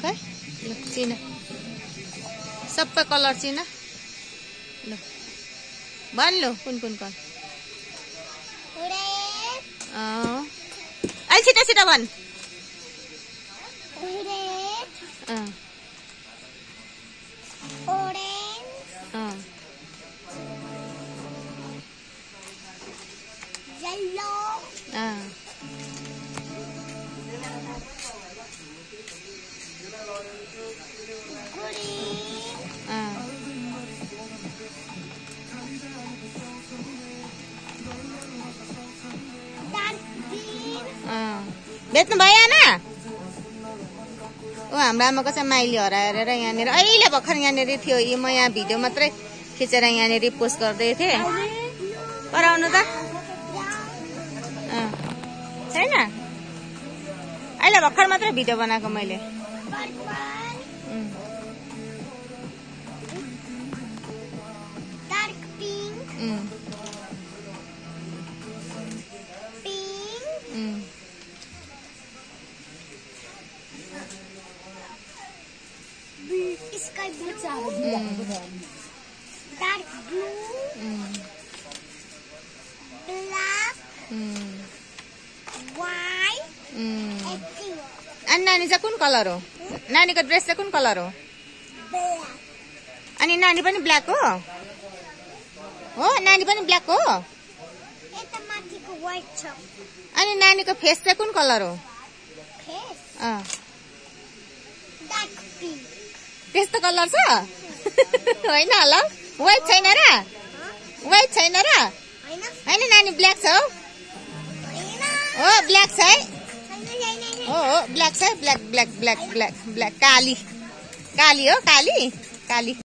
खै ल चिना सबै कलर चिना ल भन लो कुन कुन कलर अलि छिटो छिटो भन बेच्नु भएन ओ हाम्रो आमाको चाहिँ माइली हराएर यहाँनिर अहिले भर्खर यहाँनिर थियो म यहाँ भिडियो मात्रै खिचेर यहाँनिर पोस्ट गर्दै थिएँ कराउनु त छैन अहिले भर्खर मात्रै भिडियो बनाएको मैले Sky blue dark blue black white अनि नानी चाहिँ कुन कलर हो नानीको ड्रेस चाहिँ कुन कलर हो black अनि नानी पनि ब्ल्याक हो नानी पनि ब्ल्याक हो यता माथिको white छ अनि नानीको फेस चाहिँ कुन कलर हो face dark pink त्यस्तो कलर छ होइन होला व्हाइट छैन र व्हाइट छैन र हैन नानी ब्ल्याक छ हो ब्ल्याक छ है हो ब्ल्याक छ black black black black black काली काली हो काली काली